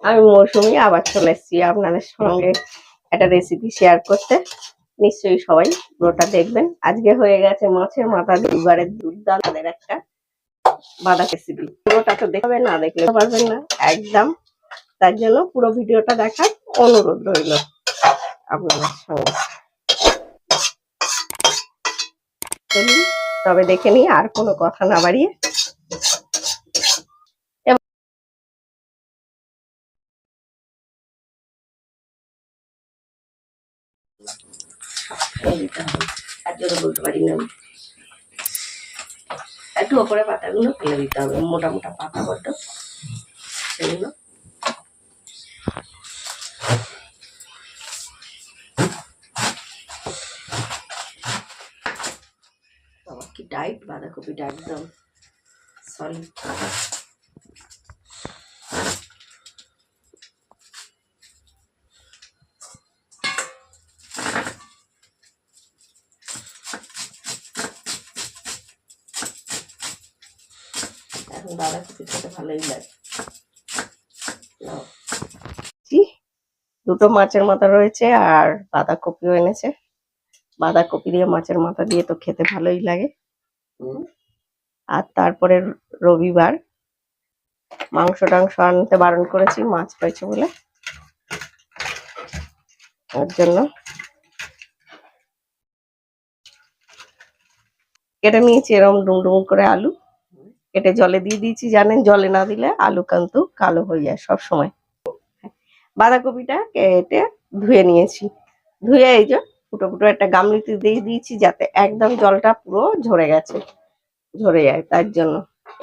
আমি মৌসুমি আবার চলে এসেছি আপনাদের সঙ্গে একটা রেসিপি শেয়ার করতে। নিশ্চয়ই সবাই পুরোটা দেখবেন। আজকে হয়ে গেছে মাছের মাথা দুবারের দুর্দান্ত একটা বাঁধা রেসিপি। পুরোটা তো দেখবে, না দেখলে পারবেন না একদম। তার জন্য পুরো ভিডিওটা দেখার অনুরোধ রইল আপনাদের সঙ্গে। চলুন তবে দেখে নিই, আর কোনো কথা না বাড়িয়ে। বলতে পারি না, একটু ওপরে পাতাগুলো ফেলে দিতে হবে, মোটা মোটা পাতা বড্ড সেগুলো। বাবা কি টাইট বাঁধাকপিটা, একদম সলিড। এখন বাঁধাকপি খেতে ভালোই লাগে। দুটো মাছের মাথা রয়েছে আর বাঁধাকপিও এনেছে। বাঁধাকপি দিয়ে মাছের মাথা দিয়ে তো খেতে ভালোই লাগে। আর তারপরে রবিবার মাংস টাংস আনতে বারণ করেছি, মাছ পাইছে বলে। ওর জন্য কেটে নিয়েছি এরকম ডুমডুম করে আলু কেটে জলে দিয়ে দিয়েছি। জানেন জলে না দিলে আলু কিন্তু কালো হয়ে যায় সব সময়। বাঁধাকপিটা কেটে ধুয়ে নিয়েছি, ধুয়ে এই যে ফুটো ফুটো একটা গামলিতে দিয়ে দিয়েছি, যাতে একদম জলটা পুরো ঝরে গেছে, ঝরে যায় তার জন্য।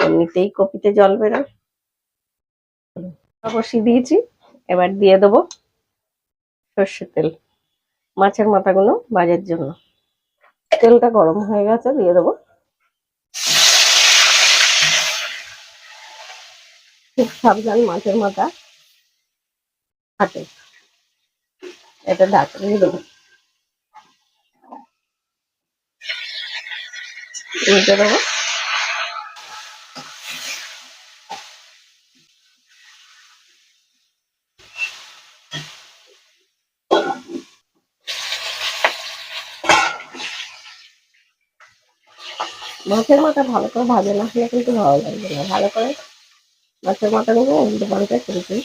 এমনিতেই কপিতে জল বেরোয়। বসিয়ে দিয়েছি, এবার দিয়ে দেবো সর্ষের তেল মাছের মাথাগুলো ভাজার জন্য। তেলটা গরম হয়ে গেছে, দিয়ে দেবো। খুব সাবধান, মাছের মাথা হাতে, এটা ঢাকা দিয়ে দেবো। উল্টে দেবো। মাছের মাথা ভালো করে ভাজা না হলে কিন্তু ভালো লাগবে না। ভালো করে মাছের মাথাগুলো উল্টে পাল্টে কিন্তু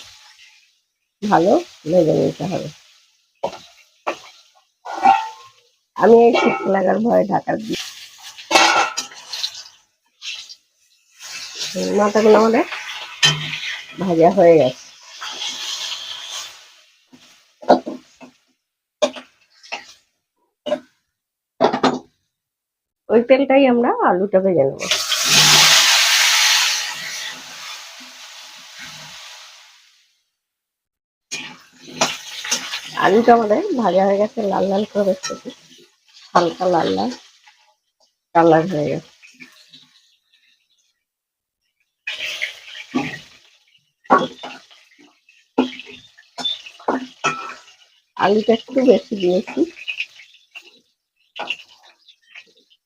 ভালো ভেজে নিতে হবে। আমি এই শুকনো লাগার ভয়ে ঢাকা দিই। মাথাগুলো আমাদের ভাজা হয়ে গেছে। ওই তেলটাই আমরা আলুটা ভেজে নেবো। আলুটা আমাদের ভাজা হয়ে গেছে, লাল লাল করে বেশি হালকা লাল লাল কালার হয়ে গেছে। আলুটা একটু বেশি দিয়েছি,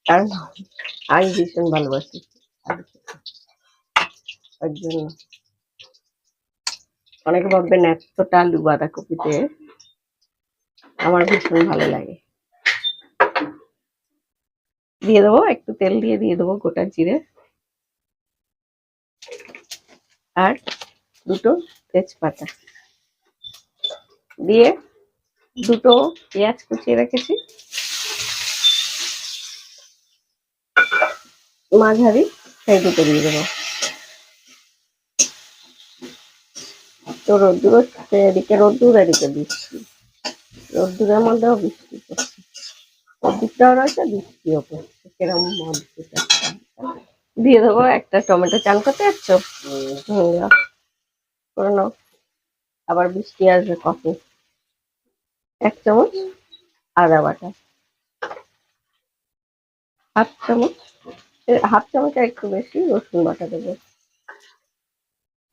কারণ আমি ভীষণ ভালোবাসি ওর জন্য। অনেকে ভাববেন এতটা আলু বাঁধাকপিতে, আমার ভীষণ ভালো লাগে। দিয়ে দেবো একটু তেল, দিয়ে দেবো গোটা জিরে আর দুটো তেজপাতা, দিয়ে দুটো পেঁয়াজ কুচিয়ে রেখেছি মাঝারি, সেই দুটো দিয়ে দেবো। তো রোদ্দুর হচ্ছে, এদিকে রোদ্দুর, এদিকে বৃষ্টি। রোদ্দুরের মধ্যেও বৃষ্টি পড়ছে, রোদ্দুরটাও রয়েছে বৃষ্টিও পড়ছে, কিরম অদ্ভুত একটা। দিয়ে দেবো একটা টমেটো। চান করতে যাচ্ছ? করে নাও, আবার বৃষ্টি আসবে কফি। 1 চামচ আদা বাটা, হাফ চামচ আর একটু বেশি রসুন বাটা দেবো।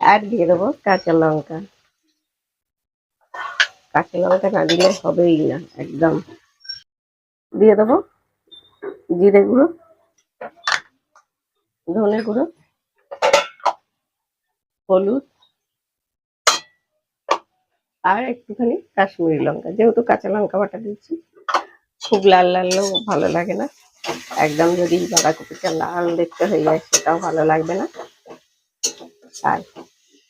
আর দিয়ে দেবো কাঁচা লঙ্কা। কাঁচা লঙ্কা না দিলে হবেই না একদম। দিয়ে দেবো জিরে গুঁড়ো, ধনে গুঁড়ো, হলুদ, আর একটুখানি কাশ্মীরি লঙ্কা, যেহেতু কাঁচা লঙ্কা বাটা দিচ্ছি, খুব লাল লালও ভালো লাগে না, একদম যদি বাঁধাকপিটা লাল দেখতে হয়ে যায় সেটাও ভালো লাগবে না। আর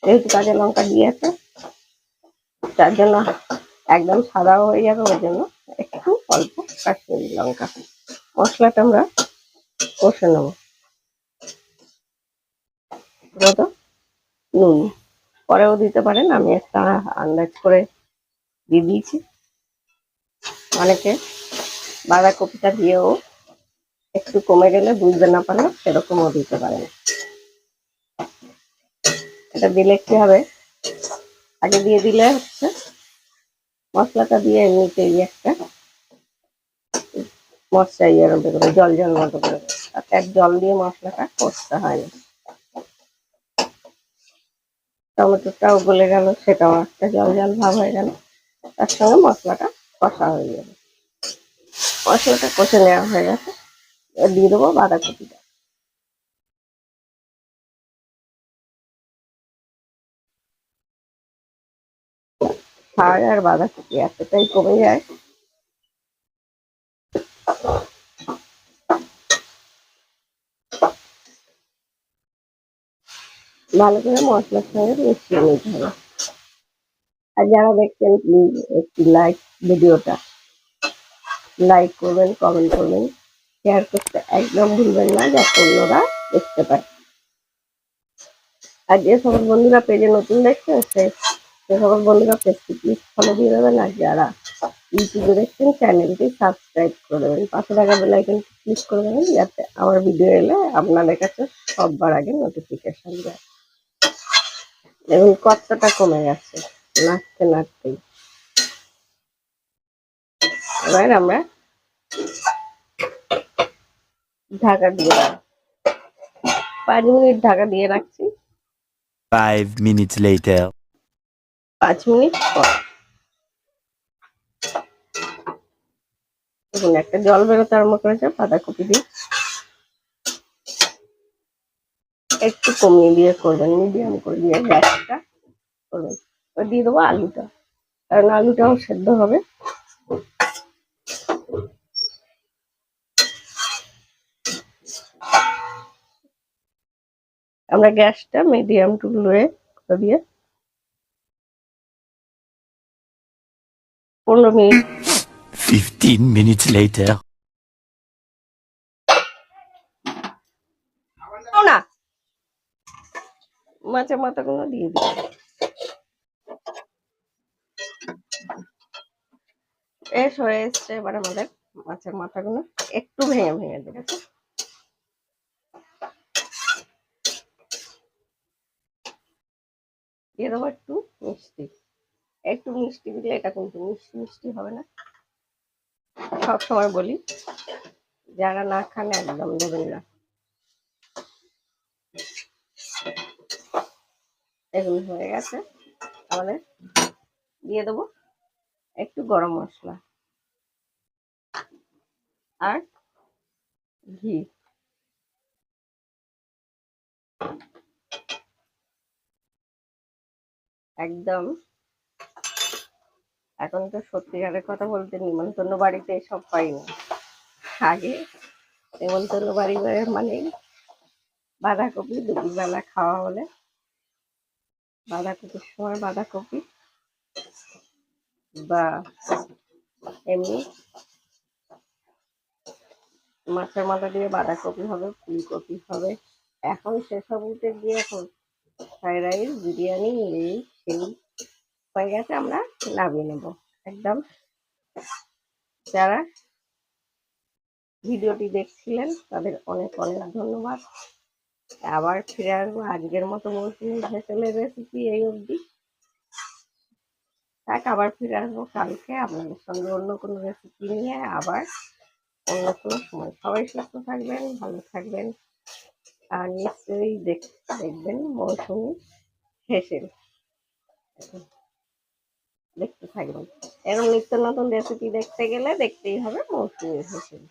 যেহেতু কাঁচা লঙ্কা দিয়েছে তার জন্য একদম সাদাও হয়ে যাবে, ওই জন্য একটু অল্প কাশ্মীরি লঙ্কা। মশলাটা আমরা কষে নেব। তো নুন পরেও দিতে পারেন, আমি একটা আন্দাজ করে দিয়ে দিয়েছি। অনেকে বাঁধাকপিটা দিয়েও একটু কমে গেলে বুঝতে না পারলে সেরকমও দিতে পারেন। এটা দিলে কি হবে, আগে দিয়ে দিলে হচ্ছে মশলাটা দিয়ে এমনিতেই একটা মশলা ইয়ের মতো করে জল জল মতো করে, এক জল দিয়ে মশলাটা কষতে হয় না। টমেটোটাও গলে গেল, সেটাও একটা জল জল ভাব হয়ে গেল, তার সঙ্গে মশলাটা কষা হয়ে যাবে। মশলাটা কষে নেওয়া হয়ে গেছে, দিয়ে দেবো বাঁধাকপিটা। শাক আর বাঁধাকপি এতটাই কমে যায়, ভালো করে মশলার সঙ্গে মিশিয়ে নিতে হবে। আর যারা দেখছেন প্লিজ একটি ভিডিওটা লাইক করবেন, কমেন্ট করবেন, শেয়ার করতে একদম ভুলবেন না, যাতে অন্যরা দেখতে পায়। আর যে সকল বন্ধুরা পেজে নতুন দেখছেন সে সকল বন্ধুরা পেজটি প্লিজ ফলো দিয়ে দেবেন, আর যারা ইউটিউবে দেখছেন চ্যানেলটি সাবস্ক্রাইব করে দেবেন, পাশে থাকা বেল আইকনটি ক্লিক করে দেবেন, যাতে আমার ভিডিও এলে আপনাদের কাছে সবার আগে নোটিফিকেশন যায়। দেখুন কতটা কমে গেছে নাড়তে নাড়তেই। এবার আমরা ঢাকা দিয়ে 5 মিনিট ঢাকা দিয়ে রাখছি। 5 minutes later. 5 মিনিট পর দেখুন একটা জল বেরোতে আরম্ভ করেছে বাঁধাকপি দিয়ে। একটু কমিয়ে দিয়ে করবেন, মিডিয়াম করে দিয়ে গ্যাসটা করবেন। দিয়ে দেবো আলুটা, কারণ আলুটাও সেদ্ধ হবে। আমরা গ্যাসটা মিডিয়াম টু লোয়ে করে দিয়ে 15 মিনিট। 15 minutes later. না, মাছের মাথাগুলো দিয়ে দিই। বেশ হয়ে এসছে, এবার আমাদের মাছের মাথাগুলো একটু ভেঙে ভেঙে দেবে। দিয়ে দেবো একটু মিষ্টি। একটু মিষ্টি দিলে এটা কিন্তু মিষ্টি মিষ্টি হবে না। সব সময় বলি যারা না খান একদম দেবেন না। এগুলো হয়ে গেছে আমাদের, দিয়ে দেবো একটু গরম মশলা আর ঘি। একদম এখন তো সত্যিকারের কথা বলতে নিমন্ত্রণ বাড়িতে এসব পাই না। আগে নিমন্ত্রণ বাড়ি মানে বাঁধাকপি, দুপুরবেলা খাওয়া হলে বাঁধাকপির সময় বাঁধাকপি, বা এমনি মাছের মাথা দিয়ে বাঁধাকপি হবে, ফুলকপি হবে। এখন সেসব উঠে গিয়ে এখন ফ্রাইড রাইস, বিরিয়ানি, এই সেই হয়ে গেছে। আমরা নামিয়ে নেব একদম। যারা ভিডিওটি দেখছিলেন তাদের অনেক অনেক ধন্যবাদ। আবার ফিরে আসবো আজকের মতো মৌসুমি হেসেলের রেসিপি এই অবধি থাক। আবার ফিরে আসবো কালকে আপনাদের সঙ্গে অন্য কোনো রেসিপি নিয়ে, আবার অন্য কোনো সময়। সবাই সুস্থ থাকবেন, ভালো থাকবেন, আর নিশ্চয়ই দেখবেন মৌসুমি হেসেল দেখতে থাকবেন। এরকম নিত্য নতুন রেসিপি দেখতে গেলে দেখতেই হবে মৌসুমি হেসেল।